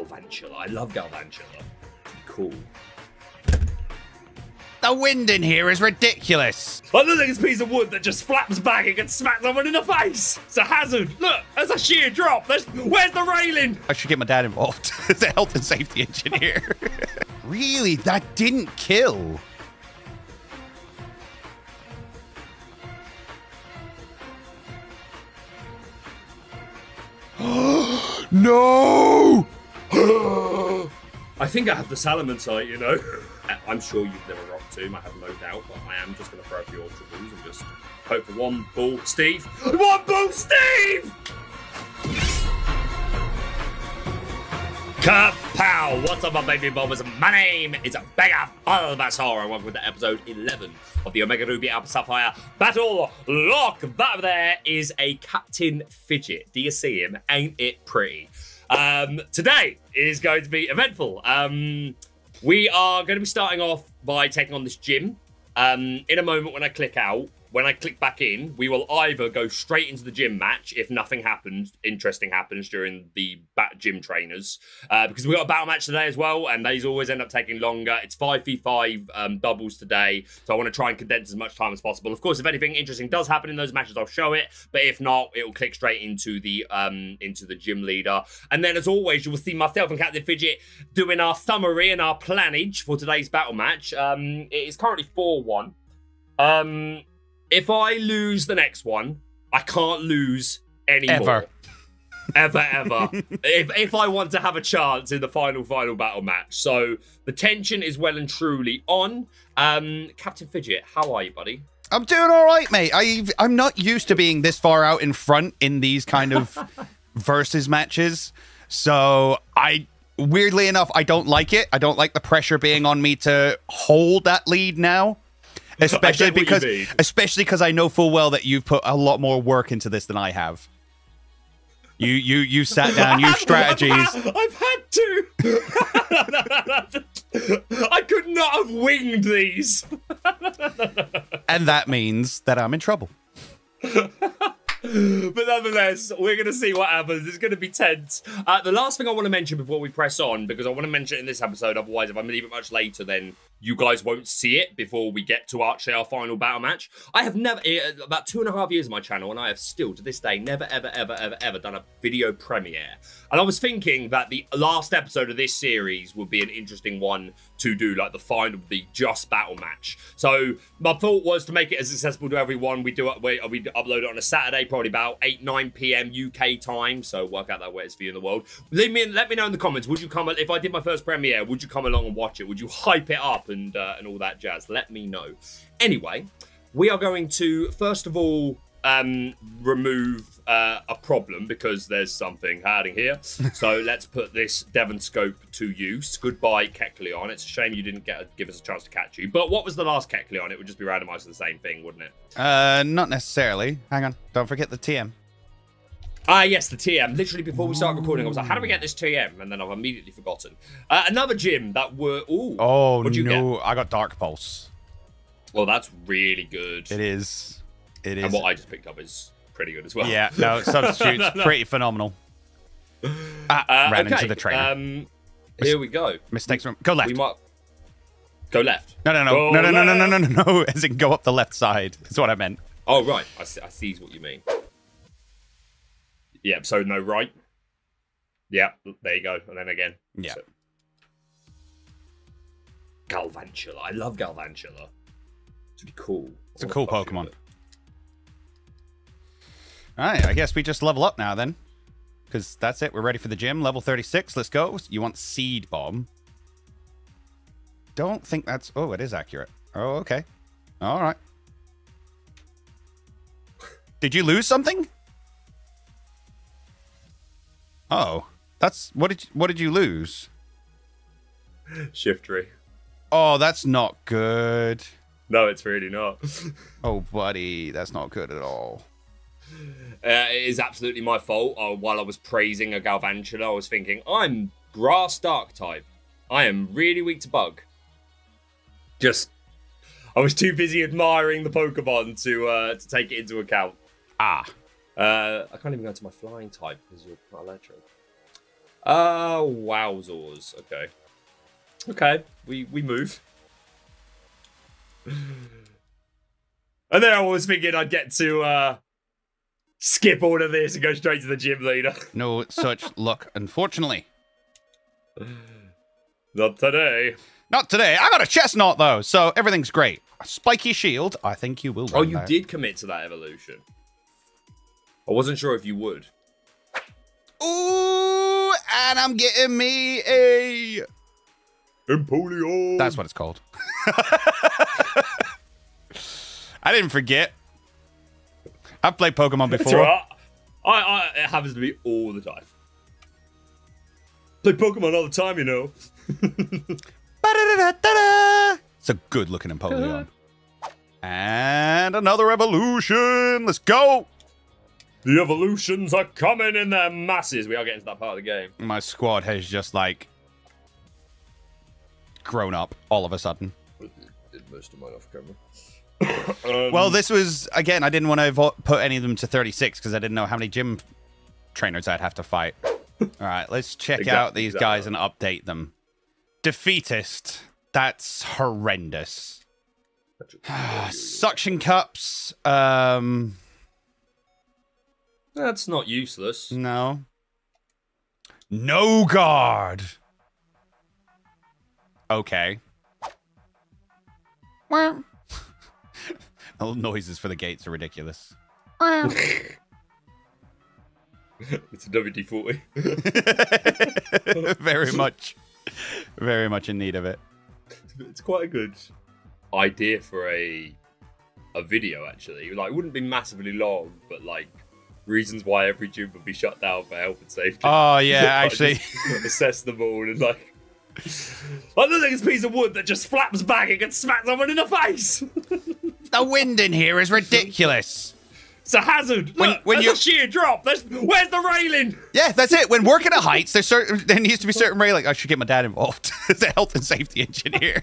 Galvantula. I love Galvantula. Cool. The wind in here is ridiculous. I look like it's a piece of wood that just flaps back and can smack someone in the face. It's a hazard. Look, there's a sheer drop. Where's the railing? I should get my dad involved as a health and safety engineer. Really? That didn't kill? No! I think I have the Salomon sight, you know. I'm sure you've never rocked Tomb, I have no doubt, but I am just going to throw a few ultra balls and just hope for one ball, Steve. One ball, Steve! Kapow! What's up, my baby bombers? My name is Omega Bulbasaur, and welcome to episode 11 of the Omega Ruby Alpha Sapphire Battlelocke. That over there is a Captain Fidget. Do you see him? Ain't it pretty? Today is going to be eventful. We are going to be starting off by taking on this gym. In a moment when I click out, when I click back in, we will either go straight into the gym match if nothing happens, interesting happens during the gym trainers. Because we've got a battle match today as well, and these always end up taking longer. It's 5v5 doubles today, so I want to try and condense as much time as possible. Of course, if anything interesting does happen in those matches, I'll show it. But if not, it will click straight into the gym leader. And then, as always, you will see myself and Captain Fidget doing our summary and our planage for today's battle match. It is currently 4-1. If I lose the next one, I can't lose anymore. Ever. if I want to have a chance in the final battle match. So the tension is well and truly on. Captain Fidget, how are you, buddy? I'm doing all right, mate. I'm not used to being this far out in front in these kind of versus matches. So weirdly enough, I don't like it. I don't like the pressure being on me to hold that lead now. Especially because I know full well that you've put a lot more work into this than I have. You sat down, you've strategies. I've had to. I could not have winged these. And that means that I'm in trouble. But nonetheless, we're going to see what happens. It's going to be tense. The last thing I want to mention before we press on, because I want to mention it in this episode, otherwise if I leave it much later, then you guys won't see it before we get to actually our final battle match. I have never, about 2.5 years of my channel, and I have still, to this day, never, ever done a video premiere. And I was thinking that the last episode of this series would be an interesting one to do, like the final, the just battle match. So my thought was to make it as accessible to everyone. We upload it on a Saturday, probably about 8-9 p.m. UK time. So work out that way it's for you in the world. Let me know in the comments. Would you come, if I did my first premiere, would you come along and watch it? Would you hype it up and all that jazz? Let me know. Anyway, we are going to first of all remove a problem because there's something hiding here. So let's put this Devon scope to use. Goodbye, Kecleon. It's a shame you didn't give us a chance to catch you. But what was the last Kecleon? It would just be randomized to the same thing, wouldn't it? Not necessarily. Hang on. Don't forget the TM. Ah, yes, the TM. Literally before we started recording, I was like, how do we get this TM? And then I've immediately forgotten. Another gym that were... Ooh. Oh, no. I got Dark Pulse. Well, that's really good. It is. It is. And what I just picked up is pretty good as well. Yeah, no, substitutes. Pretty phenomenal. Ran into the trainer. Here we go. Mistakes. Go left. We might... Go left. No. As in go up the left side. That's what I meant. Oh, right. I see what you mean. Yeah, so no right. Yeah, there you go. And then again. Yeah. So. Galvantula. I love Galvantula. It's really cool. It's a cool Pokemon. Alright, I guess we just level up now then. Because that's it. We're ready for the gym. Level 36. Let's go. You want Seed Bomb. Don't think that's... Oh, it is accurate. Oh, okay. Alright. Did you lose something? Oh, that's what did you lose? Shiftry. Oh, that's not good. No, it's really not. Oh, buddy, that's not good at all. It is absolutely my fault. While I was praising a Galvantula, I was thinking, I'm Grass Dark type. I am really weak to Bug. I was too busy admiring the Pokemon to take it into account. Ah. I can't even go to my flying type because you're not electric. Wowzers. Okay. Okay, we move. And then I was thinking I'd get to skip all of this and go straight to the gym leader. No such luck, unfortunately. Not today. Not today. I got a chestnut, though, so everything's great. A spiky shield. I think you will run Oh, you that. did commit to that evolution. I wasn't sure if you would. Ooh, and I'm getting me a... Empoleon. That's what it's called. I didn't forget. I've played Pokemon before. That's right. It happens to me all the time. Play Pokemon all the time, you know. It's a good-looking Empoleon. And another evolution. Let's go. The evolutions are coming in their masses. We are getting to that part of the game. My squad has just, like, grown up all of a sudden. Did most of mine off camera. Well, this was, again, I didn't want to put any of them to 36 because I didn't know how many gym trainers I'd have to fight. All right, let's check out these guys and update them. Defeatist. That's horrendous. Suction cups. That's not useless. No. No guard. Okay. The noises for the gates are ridiculous. It's a WD-40. Very much in need of it. It's quite a good idea for a video, actually. Like, it wouldn't be massively long, but like reasons why every gym would be shut down for health and safety. Oh yeah, actually, assess them all and like. I don't think it's a piece of wood that just flaps back and can smack someone in the face. The wind in here is ridiculous. It's a hazard. Look, when there's you a sheer drop. Where's the railing? Yeah, that's it. When working at heights, there needs to be certain railing. I should get my dad involved as a health and safety engineer.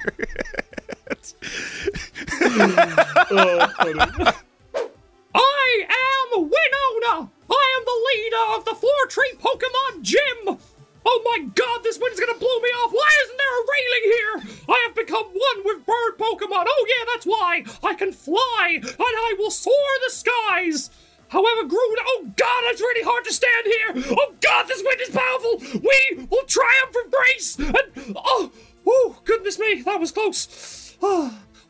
Oh, funny. I am Winona. I am the leader of the Floor Tree Pokemon Gym. Oh my god, this wind's gonna blow me off. Why isn't there a railing here? I have become one with bird Pokemon. Oh yeah, that's why. I can fly, and I will soar the skies. However, Groot, oh god, it's really hard to stand here. Oh god, this wind is powerful. We will triumph from grace. And, oh, goodness me, that was close.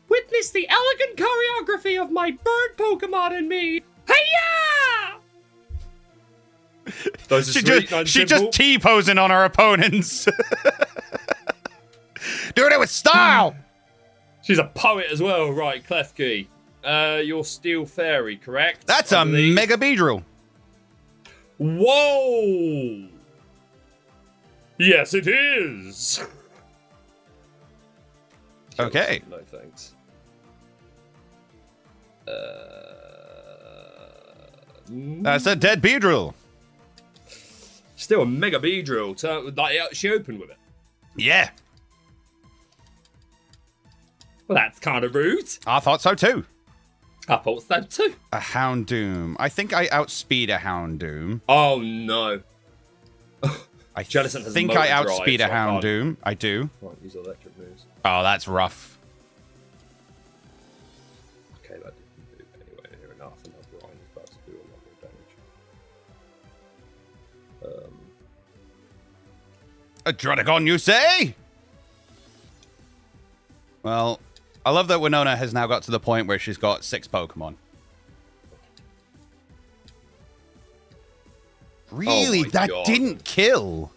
Witness the elegant choreography of my bird Pokemon and me. Hey-ya! She just T-posing on her opponents. Doing it with style. She's a poet as well, right, Klefki. You're Steel Fairy, correct? That's a Mega Beedrill. Whoa! Yes, it is. Okay. No thanks. That's a dead Beedrill. Still a Mega Beedrill. Like, she opened with it. Yeah. Well, that's kind of rude. I thought so too. I thought so too. A Houndoom. I think I outspeed a Houndoom. Oh no. I think I outspeed a Houndoom. I do. Right, use electric moves. Oh, that's rough. Okay, that didn't do anyway near enough, and that Brian is about to do a lot more damage. A Druddigon, you say? Well, I love that Winona has now got to the point where she's got 6 Pokemon. Really? Oh that God. Didn't kill?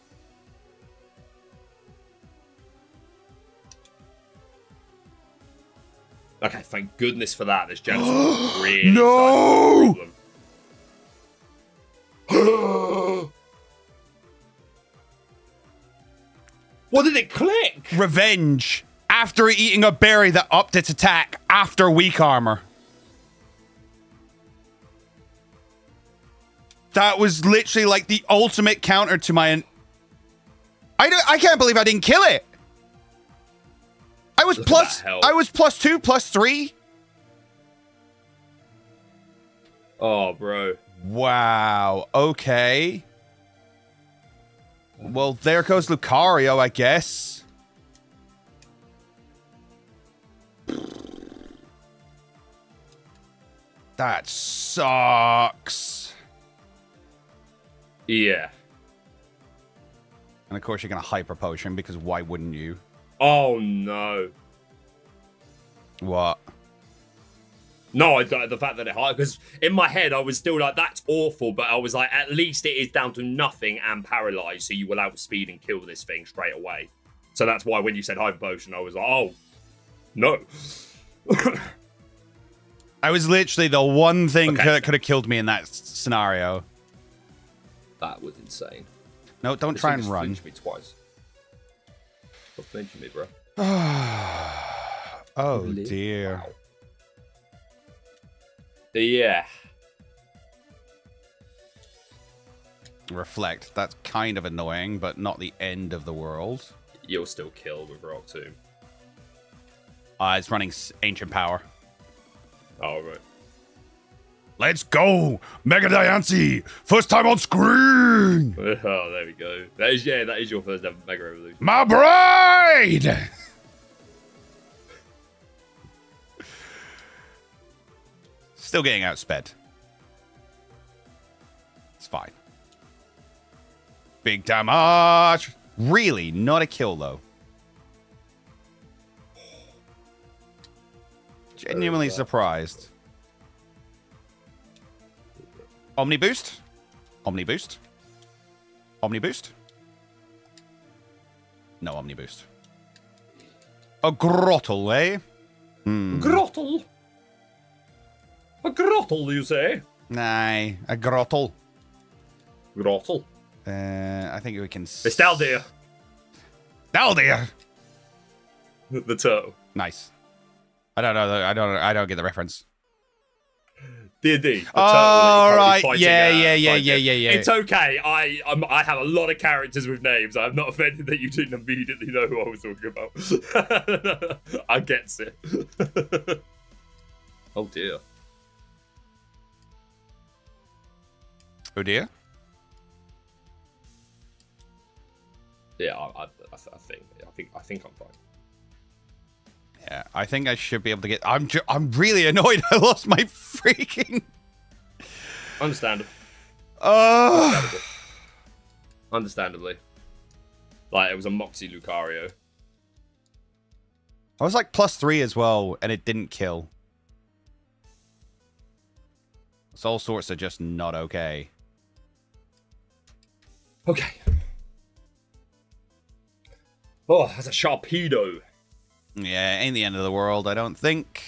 Okay, thank goodness for that. This Genesis is really No! What did it click? Revenge. After eating a berry that upped its attack after weak armor. That was literally like the ultimate counter to my... I can't believe I didn't kill it. I was +2, +3. Oh, bro. Wow. Okay. Well, there goes Lucario, I guess. That sucks. Yeah. And of course, you're going to Hyper Potion, because why wouldn't you? Oh, no. What? No, I don't. The fact that it high, because in my head I was still like, that's awful, but I was like, at least it is down to nothing and paralyzed, so you will outspeed and kill this thing straight away. So that's why when you said Hyper Potion, I was like, oh, no. I was literally the one thing that could have killed me in that scenario. That was insane. No, don't try and run. Me twice. Stop flinching me, bro. Oh, dear. Wow. Yeah. Reflect. That's kind of annoying, but not the end of the world. You'll still kill with Rock Tomb. It's running Ancient Power. Oh, right. Let's go! Mega Diancie! First time on screen! Oh, there we go. That is your first ever Mega Evolution. My bride! Still getting outsped. It's fine. Big damage! Really? Not a kill, though. Genuinely surprised. Omni Boost? Omni Boost? Omni Boost? No Omni Boost. A Grottle, eh? Grottle? A Grottle, you say? Nah, a Grottle. Grottle? I think we can... It's Daldir. Daldir! The turtle. Nice. I don't know. I don't get the reference. D&D. Oh, right. Yeah. It's okay. I have a lot of characters with names. I'm not offended that you didn't immediately know who I was talking about. I gets it. Oh, dear. Oh, dear? Yeah, I think I'm fine. Yeah, I think I should be able to get... I'm really annoyed I lost my freaking... Understandable. Understandably. Like, it was a Moxie Lucario. I was like +3 as well, and it didn't kill. So all sorts are just not okay. Okay. Oh, that's a Sharpedo. Yeah, ain't the end of the world, I don't think.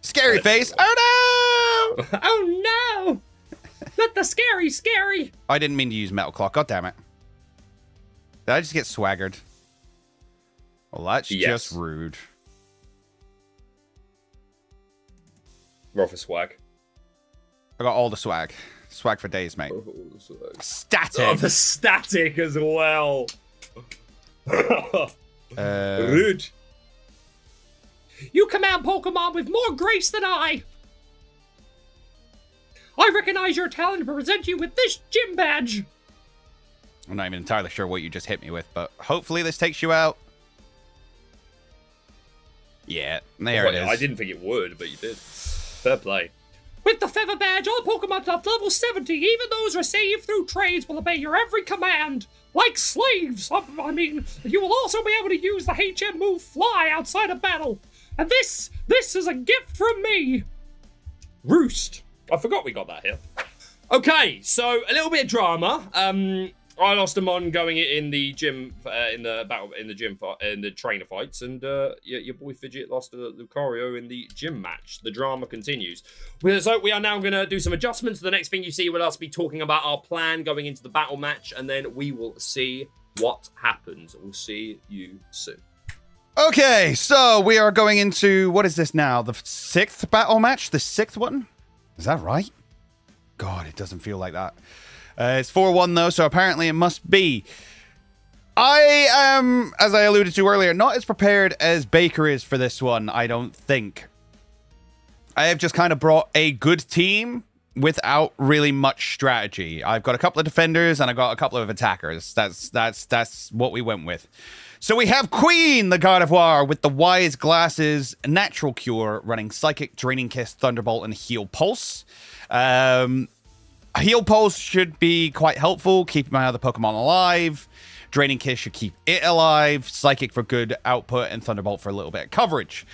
Scary face! Oh no! Oh no! Not the scary! I didn't mean to use Metal Clock, god damn it. Did I just get swaggered? Well, that's just rude. Roll for swag. I got all the swag. Swag for days, mate. Static! Oh, the static as well! Rude. You command Pokemon with more grace than I recognize your talent and present you with this gym badge. I'm not even entirely sure what you just hit me with, but hopefully this takes you out. Yeah, there it is. I didn't think it would, but you did. Fair play. With the Feather Badge, all Pokemon up level 70, even those received through trades, will obey your every command. Like slaves. I mean, you will also be able to use the HM move Fly outside of battle. And this is a gift from me. Roost. I forgot we got that here. Okay, so a little bit of drama. I lost him on going in the gym, in the trainer fights, and your boy Fidget lost to Lucario in the gym match. The drama continues. So we are now going to do some adjustments. The next thing you see will us be talking about our plan going into the battle match, and then we will see what happens. We'll see you soon. Okay, so we are going into, what is this now? The 6th battle match? The 6th one? Is that right? God, it doesn't feel like that. It's 4-1 though, so apparently it must be. I am, as I alluded to earlier, not as prepared as Baker is for this one, I don't think. I have just kind of brought a good team without really much strategy. I've got a couple of defenders and I got a couple of attackers. That's what we went with. So we have Queen, the God of War, with the Wise Glasses, Natural Cure, running Psychic, Draining Kiss, Thunderbolt, and Heal Pulse. Heal Pulse should be quite helpful, keeping my other Pokemon alive. Draining Kiss should keep it alive. Psychic for good output, and Thunderbolt for a little bit of coverage.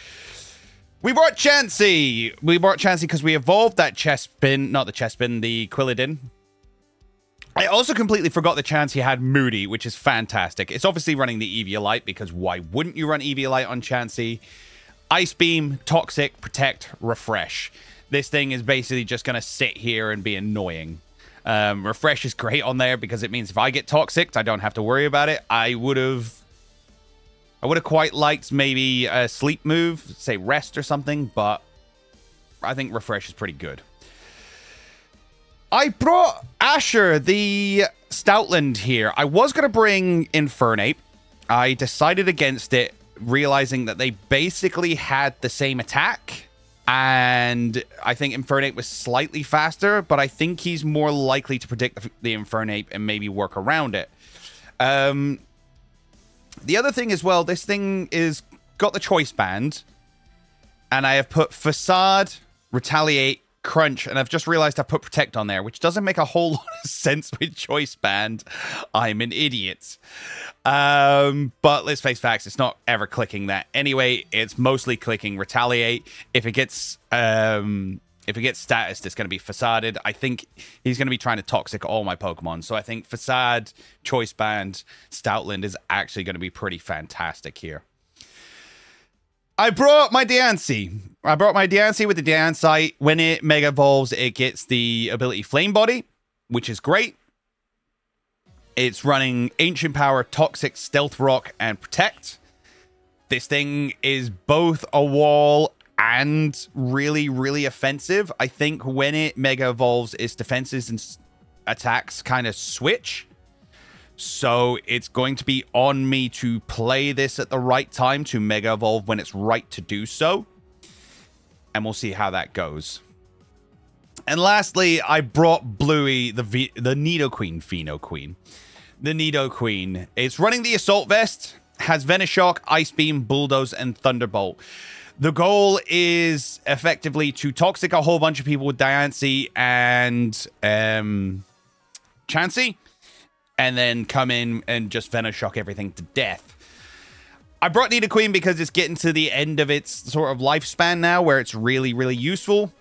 We brought Chansey. We brought Chansey because we evolved that Chespin, not the Chespin, the Quilladin. I also completely forgot the Chansey had Moody, which is fantastic. It's obviously running the Eviolite, because why wouldn't you run Eviolite on Chansey? Ice Beam, Toxic, Protect, Refresh. This thing is basically just going to sit here and be annoying. Refresh is great on there because it means if I get Toxic, I don't have to worry about it. I would have quite liked maybe a sleep move, say rest or something, but I think Refresh is pretty good. I brought Asher, the Stoutland, here. I was going to bring Infernape. I decided against it, realizing that they basically had the same attack. And I think Infernape was slightly faster, but I think he's more likely to predict the Infernape and maybe work around it. The other thing as well, this thing is got the Choice Band. And I have put Facade, Retaliate, Crunch, and I've just realized I put Protect on there, which doesn't make a whole lot of sense with Choice Band. I'm an idiot. But let's face facts, it's not ever clicking that. Anyway, it's mostly clicking Retaliate. If it gets status, it's going to be Facaded. I think he's going to be trying to Toxic all my Pokemon. So I think Facade, Choice Band, Stoutland is actually going to be pretty fantastic here. I brought my Diancie. I brought my Diancie with the Diancite. When it Mega Evolves, it gets the ability Flame Body, which is great. It's running Ancient Power, Toxic, Stealth Rock, and Protect. This thing is both a wall and really, really offensive. I think when it Mega Evolves, its defenses and attacks kind of switch. So it's going to be on me to play this at the right time to Mega Evolve when it's right to do so. And we'll see how that goes. And lastly, I brought Bluey, the Nidoqueen, Phenoqueen. The Nidoqueen. It's running the Assault Vest, has Venoshock, Ice Beam, Bulldoze, and Thunderbolt. The goal is effectively to Toxic a whole bunch of people with Diancie and Chansey, and then come in and just Venoshock everything to death. I brought Nidoqueen because it's getting to the end of its sort of lifespan now, where it's really, really useful.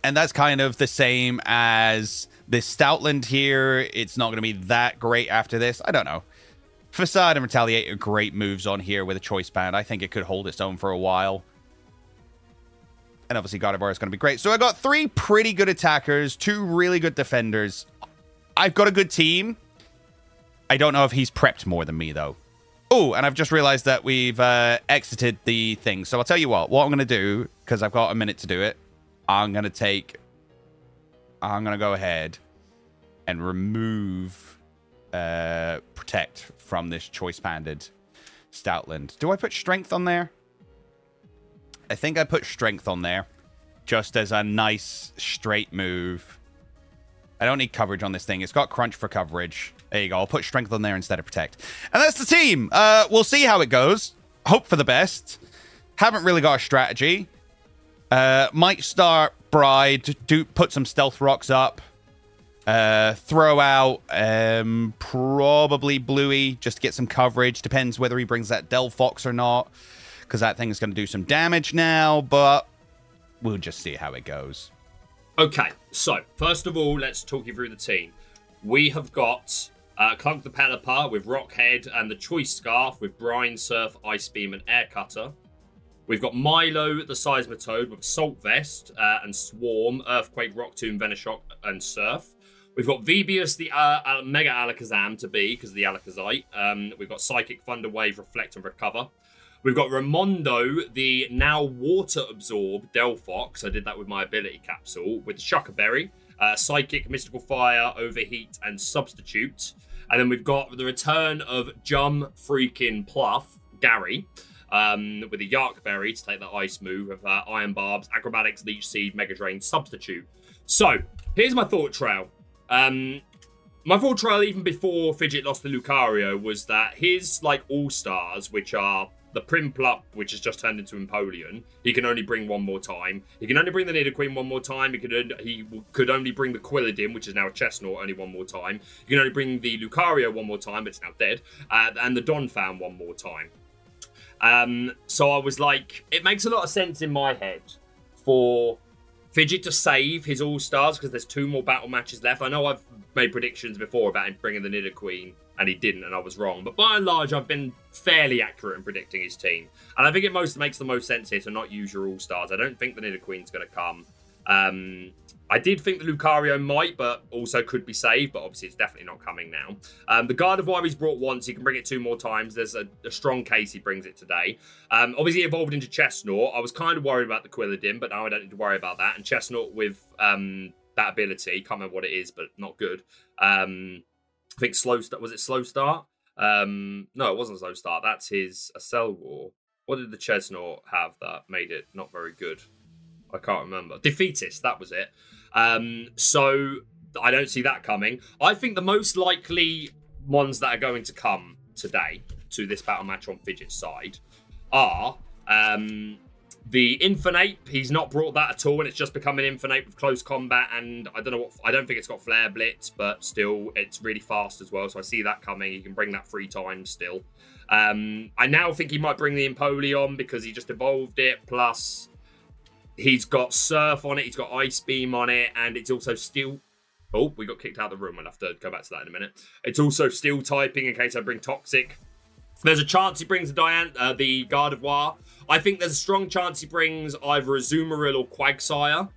And that's kind of the same as this Stoutland here. It's not going to be that great after this. I don't know. Facade and Retaliate are great moves on here with a Choice Band. I think it could hold its own for a while. And obviously God of War is going to be great. So I got 3 pretty good attackers, 2 really good defenders. I've got a good team. I don't know if he's prepped more than me, though. Oh, and I've just realized that we've exited the thing. So I'll tell you what I'm going to do, because I've got a minute to do it. I'm going to go ahead and remove Protect from this choice-banded Stoutland. Do I put Strength on there? I think I put Strength on there just as a nice straight move. I don't need coverage on this thing. It's got Crunch for coverage. There you go. I'll put Strength on there instead of Protect. And that's the team. We'll see how it goes. Hope for the best. Haven't really got a strategy. Might start Bride. Put some Stealth Rocks up. Throw out probably Bluey just to get some coverage. Depends whether he brings that Delphox or not, because that thing is going to do some damage now, but we'll just see how it goes. Okay, so first of all, let's talk you through the team. We have got Clunk the Pelipper with Rockhead and the Choice Scarf with Brine, Surf, Ice Beam, and Air Cutter. We've got Milo, the Seismitoad, with Assault Vest and Swarm, Earthquake, Rock Tomb, Venoshock, and Surf. We've got Vebius, the Mega Alakazam to be, because of the Alakazite. We've got Psychic, Thunder Wave, Reflect, and Recover. We've got Raimondo, the now water-absorbed Delphox. I did that with my ability capsule. With the Shucker Berry, Psychic, Mystical Fire, Overheat, and Substitute. And then we've got the return of Jum freaking Pluff, Gary. with a Yark Berry to take the ice move with Iron Barbs, Acrobatics, Leech Seed, Mega Drain, Substitute. So, here's my thought trail. My thought trail, even before Fidget lost to Lucario, was that his, like, all-stars, which are the Primplup, which has just turned into Empoleon, he can only bring one more time. He can only bring the Nidoqueen one more time. He could only bring the Quilladin, which is now a Chestnut, only one more time. He can only bring the Lucario one more time, but it's now dead. And the Donphan one more time. So I was like, it makes a lot of sense in my head for Fidget to save his all-stars because there's 2 more battle matches left. I know I've made predictions before about him bringing the Nidoqueen, and he didn't, and I was wrong. But by and large, I've been fairly accurate in predicting his team. And I think it makes the most sense here to not use your all-stars. I don't think the Nidoqueen's going to come. I did think the Lucario might, but also could be saved. But obviously, it's definitely not coming now. The Gardevoir he's brought once. He can bring it 2 more times. There's a strong case he brings it today. Obviously, evolved into Chestnut. I was kind of worried about the Quilladin, but now I don't need to worry about that. And Chestnut with that ability, can't remember what it is, but not good. I think slow start. Was it slow start? No, it wasn't slow start. That's his Accelgor. What did the Chestnut have that made it not very good? I can't remember. Defeatist, that was it. So I don't see that coming. I think the most likely ones that are going to come today to this battle match on Fidget's side are the Infernape. He's not brought that at all, and it's just become an Infernape with close combat. And I don't know what. I don't think it's got Flare Blitz, but still, it's really fast as well. So I see that coming. He can bring that 3 times still. I now think he might bring the Empoleon because he just evolved it. Plus, he's got Surf on it. He's got Ice Beam on it, and it's also Steel. Oh, we got kicked out of the room. I'll have to go back to that in a minute. It's also Steel typing in case I bring Toxic. There's a chance he brings the Gardevoir. I think there's a strong chance he brings either a Azumarill or Quagsire,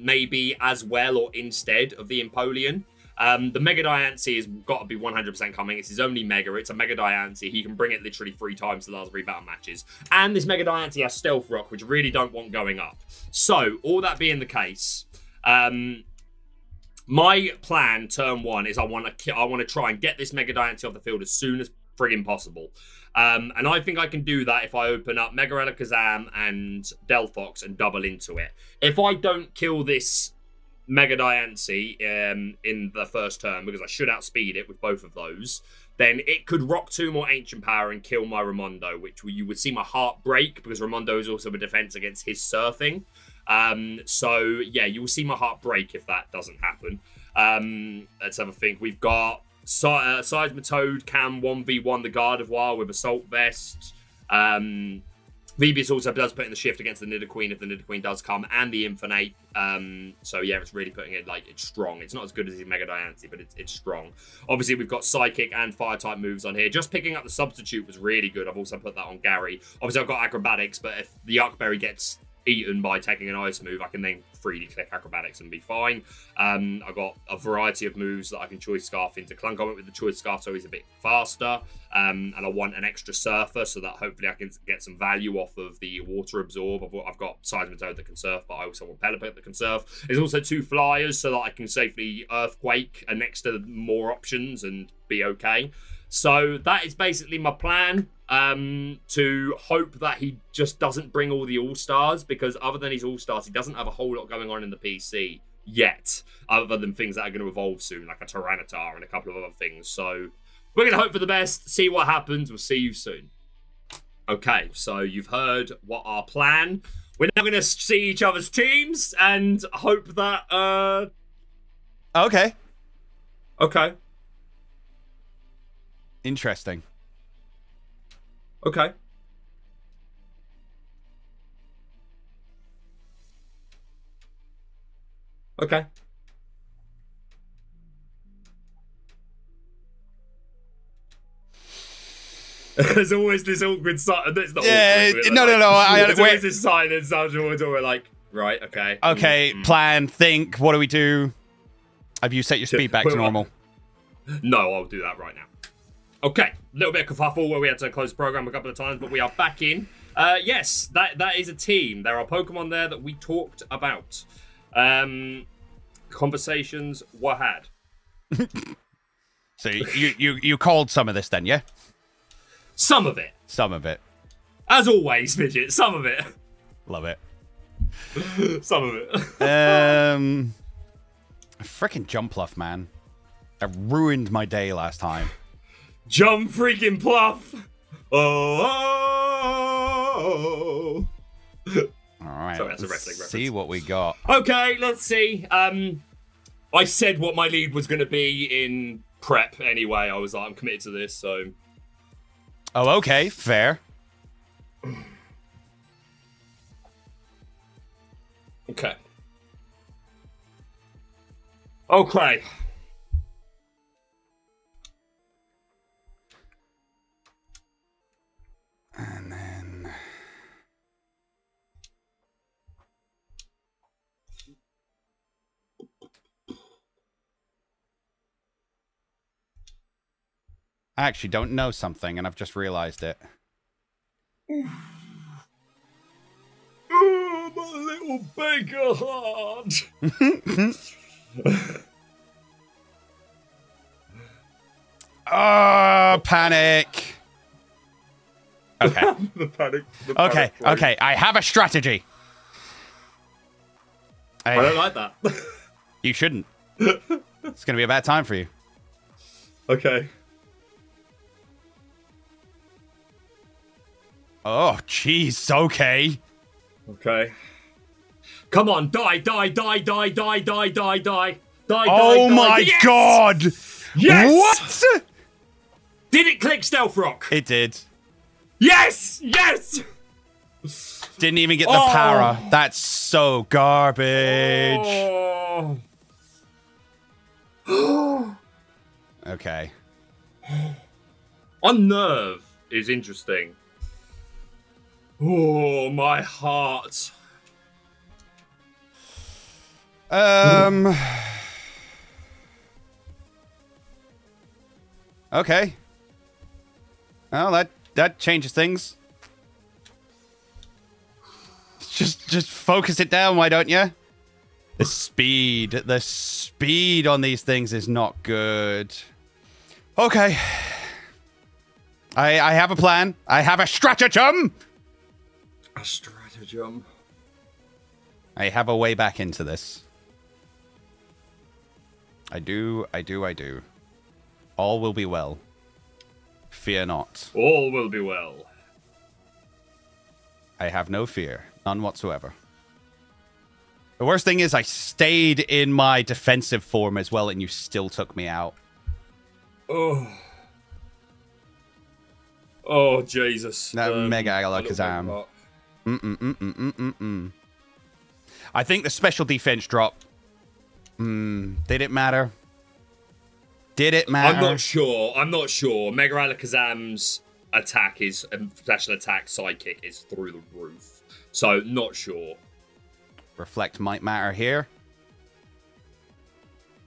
maybe as well or instead of the Empoleon. The Mega Diancie has got to be 100% coming. It's his only Mega. It's a Mega Diancie. He can bring it literally 3 times the last 3 battle matches. And this Mega Diancie has Stealth Rock, which I really don't want going up. So, all that being the case, my plan, turn 1, is I want to try and get this Mega Diancie off the field as soon as friggin' possible. And I think I can do that if I open up Mega Alakazam and Delphox and double into it. If I don't kill this Mega Diancie in the first turn, because I should outspeed it with both of those, then it could rock 2 more Ancient Power and kill my Raimondo, which you would see my heart break, because Raimondo is also a defense against his surfing. So, yeah, you will see my heart break if that doesn't happen. Let's have a think. We've got Seismitoad can 1v1 the Gardevoir with Assault Vest. Veebius also does put in the shift against the Nidoqueen if the Nidoqueen does come, and the Infernape. So yeah, it's really putting it, like, it's strong. It's not as good as his Mega Diancie, but it's strong. Obviously, we've got Psychic and Fire-type moves on here. Just picking up the Substitute was really good. I've also put that on Gary. Obviously, I've got Acrobatics, but if the Yuckberry gets eaten by taking an ice move, I can then freely click Acrobatics and be fine. I've got a variety of moves that I can Choice Scarf into. Clunk. I went with the Choice Scarf so he's a bit faster, and I want an extra Surfer so that hopefully I can get some value off of the Water Absorb. I've got Seismitoad that can surf, but I also want Pelipper that can surf. There's also 2 Flyers so that I can safely Earthquake next to more options and be okay. So that is basically my plan, to hope that he just doesn't bring all the All-Stars, because other than his All-Stars, he doesn't have a whole lot going on in the PC yet, other than things that are going to evolve soon, like a Tyranitar and a couple of other things. So we're going to hope for the best, see what happens. We'll see you soon. Okay, so you've heard what our plan. We're now going to see each other's teams and hope that... Okay. Okay. Interesting. Okay. Okay. There's always this awkward silence. Yeah, no. There's always this silence afterwards where we're like, right, okay. Okay, plan, think, what do we do? Have you set your speed back to normal? No, I'll do that right now. Okay, a little bit of kerfuffle where we had to close the program a couple of times, but we are back in. Yes, that is a team. There are Pokemon there that we talked about. Conversations were had. So you called some of this then, yeah? Some of it. Some of it. As always, Fidget, some of it. Love it. Some of it. Freaking jump pluff, man. That ruined my day last time. Jump freaking pluff. Oh. All right. Sorry, that's a wrestling reference. See what we got. Okay, let's see. I said what my lead was going to be in prep anyway. I was like, I'm committed to this, so. Oh, okay. Fair. Okay. Okay. And then... I actually don't know something, and I've just realized it. Oh, my little beggar heart. Oh, panic. Okay. The panic. Okay, okay. I have a strategy. I don't like that. You shouldn't. It's going to be a bad time for you. Okay. Oh, jeez. Okay. Okay. Come on, die. Oh my god! Yes! What? Did it click Stealth Rock? It did. Yes! Yes! Didn't even get the para. That's so garbage. Oh. Okay. Unnerve is interesting. Oh, my heart. Okay. Well, that changes things. Just focus it down, why don't you? The speed on these things is not good. Okay. I have a plan. I have a stratagem. A stratagem. I have a way back into this. I do. All will be well. Fear not. All will be well. I have no fear. None whatsoever. The worst thing is I stayed in my defensive form as well, and you still took me out. Oh. Oh, Jesus. That Mega Alakazam. I think the special defense drop. Did it matter? Did it matter? I'm not sure. Mega Alakazam's attack is special attack sidekick is through the roof. So not sure. Reflect might matter here.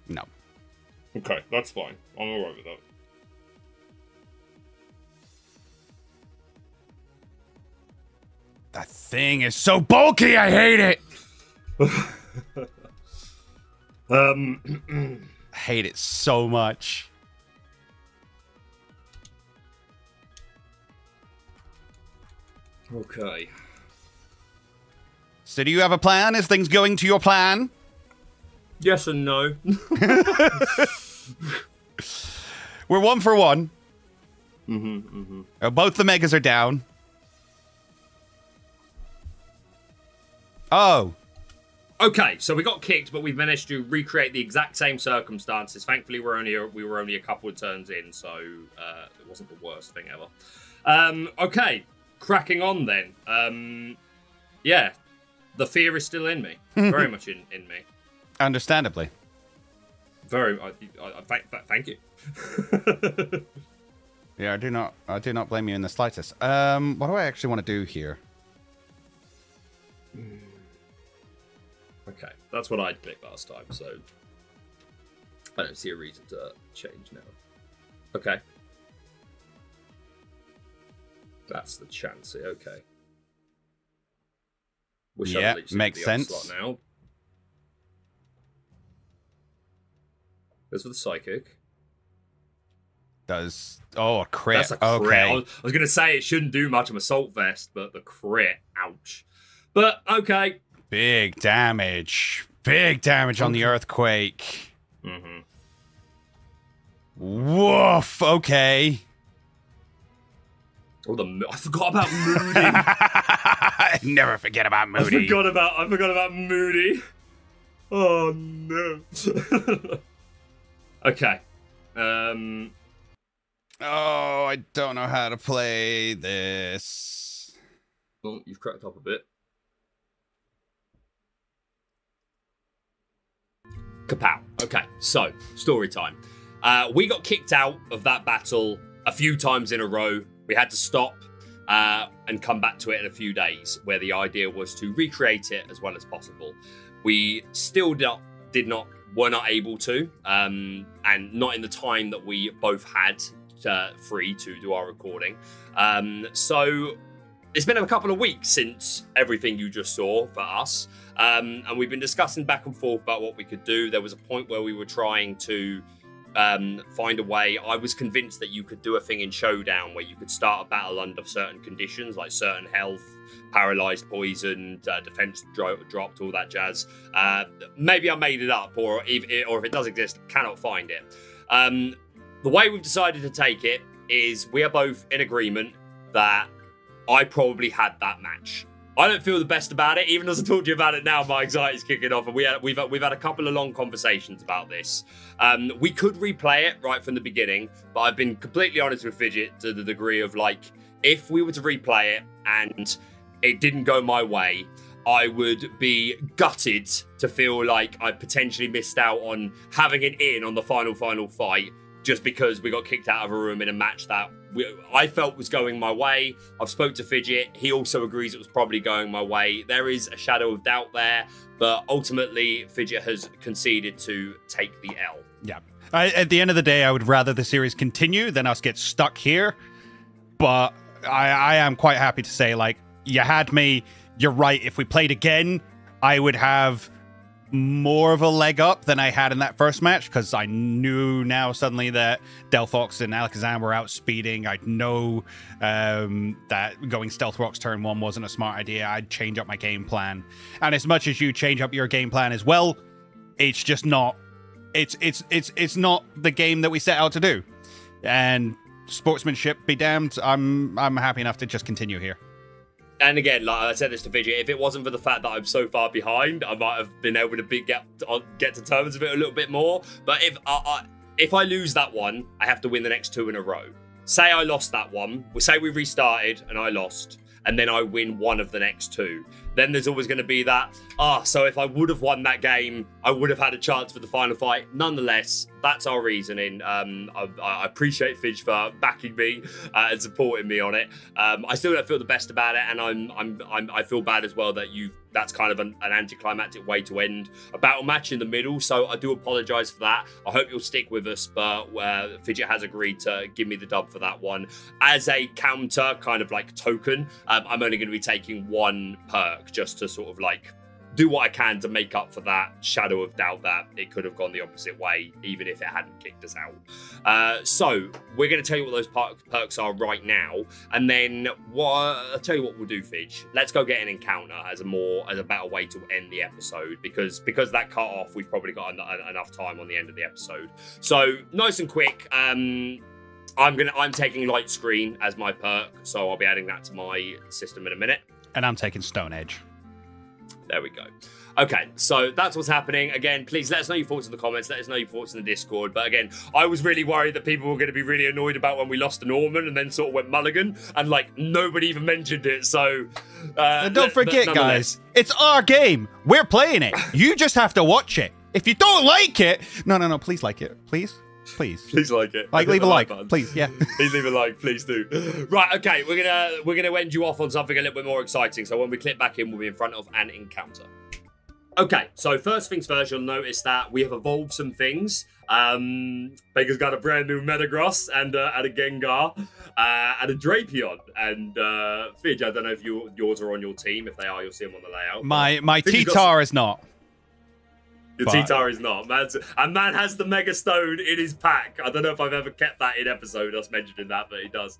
No. Okay, that's fine. I'm alright with that. That thing is so bulky, I hate it! I hate it so much. Okay. So do you have a plan? Is things going to your plan? Yes and no. We're 1 for 1. Both the megas are down. Oh. Okay, so we got kicked, but we've managed to recreate the exact same circumstances. Thankfully, we were only a couple of turns in, so it wasn't the worst thing ever. Okay, cracking on then. Yeah, the fear is still in me, very much in me. Understandably. Very. Thank you. Yeah, I do not blame you in the slightest. What do I actually want to do here? Okay, that's what I picked last time, so I don't see a reason to change now. Okay. That's the chance. Okay. Yeah, makes sense. Now. Goes for the psychic. Does a crit? That's a crit. Okay. I was gonna say it shouldn't do much of assault vest, but the crit, ouch. But okay. Big damage. Big damage on the earthquake. Mm-hmm. Woof. Okay. Oh, I forgot about Moody. Never forget about Moody. I forgot about Moody. Oh no. Okay. Oh, I don't know how to play this. Well, you've cracked up a bit. Kapow. Okay, so story time. We got kicked out of that battle a few times in a row. We had to stop and come back to it in a few days, where the idea was to recreate it as well as possible. We still were not able to, and not in the time that we both had free to do our recording. So it's been a couple of weeks since everything you just saw for us, and we've been discussing back and forth about what we could do. There was a point where we were trying to find a way. I was convinced that you could do a thing in Showdown where you could start a battle under certain conditions, like certain health, paralyzed, poisoned, defense dropped, all that jazz. Maybe I made it up, or if it does exist, cannot find it. The way we've decided to take it is we are both in agreement that I probably had that match. I don't feel the best about it. Even as I talk to you about it now, my anxiety's kicking off, and we've had a couple of long conversations about this. We could replay it right from the beginning, but I've been completely honest with Fidget to the degree of, like, if we were to replay it and it didn't go my way, I would be gutted to feel like I potentially missed out on having it in on the final fight, just because we got kicked out of a room in a match that I felt was going my way. I've spoke to Fidget. He also agrees it was probably going my way. There is a shadow of doubt there, but ultimately Fidget has conceded to take the L. Yeah. At the end of the day, I would rather the series continue than us get stuck here. But I am quite happy to say, like, you had me. You're right. If we played again, I would have more of a leg up than I had in that first match, because I knew now suddenly that Delphox and Alakazam were out speeding. I know that going Stealth Rock's turn 1 wasn't a smart idea. I'd change up my game plan. And as much as you change up your game plan as well, it's just not it's not the game that we set out to do. And sportsmanship be damned, I'm happy enough to just continue here. And again, like I said this to Fidget, if it wasn't for the fact that I'm so far behind, I might have been able to get to terms with it a little bit more. But if I lose that one, I have to win the next 2 in a row. Say I lost that one. Say we restarted and I lost, and then I win one of the next 2. Then there's always going to be that, so if I would have won that game, I would have had a chance for the final fight. Nonetheless, that's our reasoning. I appreciate Fidge for backing me and supporting me on it. I still don't feel the best about it, and I feel bad as well that that's kind of an anticlimactic way to end a battle match in the middle. So I do apologise for that. I hope you'll stick with us, but Fidget has agreed to give me the dub for that one. As a counter kind of like token, I'm only going to be taking 1 perk, just to sort of like do what I can to make up for that shadow of doubt that it could have gone the opposite way, even if it hadn't kicked us out. So we're going to tell you what those perks are right now, and then I'll tell you what we'll do, Fidge. Let's go get an encounter as a better way to end the episode, because that cut off, we've probably got enough time on the end of the episode. So nice and quick. I'm taking Light Screen as my perk, so I'll be adding that to my system in a minute. And I'm taking Stone Edge. There we go. Okay, so that's what's happening. Again, please let us know your thoughts in the comments. Let us know your thoughts in the Discord. But again, I was really worried that people were going to be really annoyed about when we lost to Norman and then sort of went Mulligan, and like nobody even mentioned it. So and don't forget, guys, it's our game. We're playing it. You just have to watch it. If you don't like it, no, please like it, please. Please like it. Like, leave a like, please. Yeah. Please leave a like, please do. Right, okay, we're gonna end you off on something a little bit more exciting. So when we click back in, we'll be in front of an encounter. Okay, so first things first, you'll notice that we have evolved some things. Baker's got a brand new Metagross and a Gengar and a Drapion. And Fidge, I don't know if yours are on your team. If they are, you'll see them on the layout. My T-Tar is not. Your T-Tar is not. Man has the Mega Stone in his pack. I don't know if I've ever kept that in episode, us mentioning that, but he does.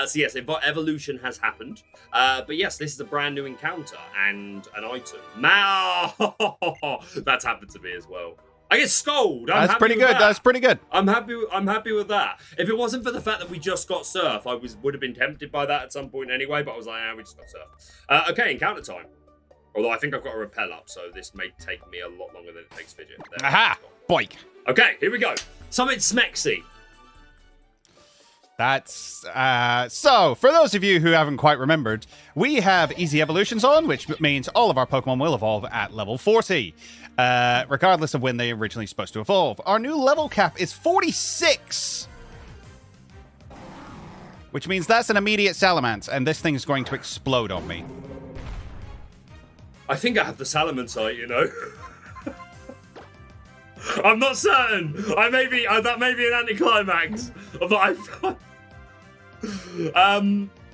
So yes, evolution has happened. But yes, this is a brand new encounter and an item. That's happened to me as well. I get Scold. That's pretty good. That's pretty good. I'm happy with that. If it wasn't for the fact that we just got Surf, I would have been tempted by that at some point anyway, but I was like, we just got Surf. Okay, encounter time. Although I think I've got a repel up, so this may take me a lot longer than it takes Fidget. There, aha! Boink. Okay, here we go. Summit Smexy. That's so for those of you who haven't quite remembered, we have easy evolutions on, which means all of our Pokemon will evolve at level 40, regardless of when they originally supposed to evolve. Our new level cap is 46, which means that's an immediate Salamence, and this thing's going to explode on me. I think I have the Salamence, you know. I'm not certain. That may be an anticlimax. But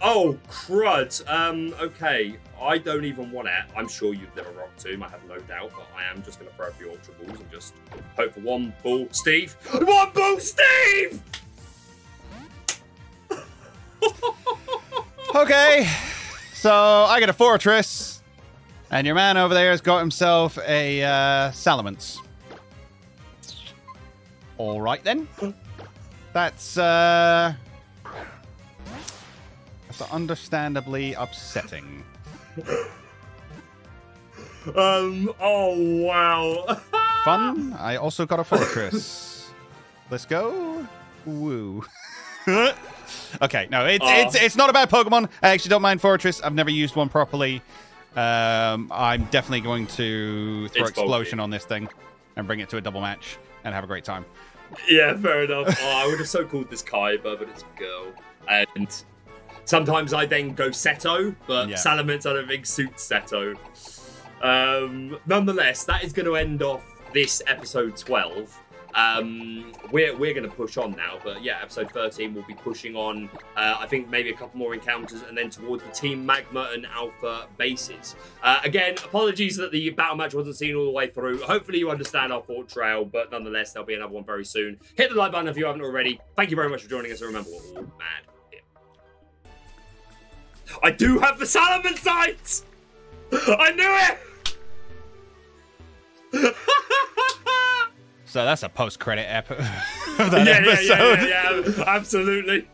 oh crud. Okay. I don't even want it. I'm sure you'd never Rock Tomb. I have no doubt. But I am just going to throw a few Ultra Balls and just hope for one ball, Steve. One ball, Steve. Okay. So I get a Fortress, and your man over there has got himself a Salamence. All right then. That's understandably upsetting. Oh wow. Fun. I also got a Fortress. Let's go. Woo. Okay, no, it's not a bad Pokemon. I actually don't mind Fortress. I've never used one properly. I'm definitely going to throw Explosion on this thing and bring it to a double match and have a great time. Yeah, fair enough. I would have so called this Kaiba, but it's a girl. And sometimes I then go Seto, but Salamence I don't think suits Seto. Nonetheless, that is going to end off this episode 12. We're going to push on now, but yeah, episode 13 will be pushing on. I think maybe a couple more encounters, and then towards the Team Magma and Alpha bases. Again, apologies that the battle match wasn't seen all the way through. Hopefully you understand our thought trail, but nonetheless, there'll be another one very soon. Hit the like button if you haven't already. Thank you very much for joining us, and remember, we're all mad here. I do have the Salamence sights! I knew it! So that's a post-credit episode. Yeah, absolutely.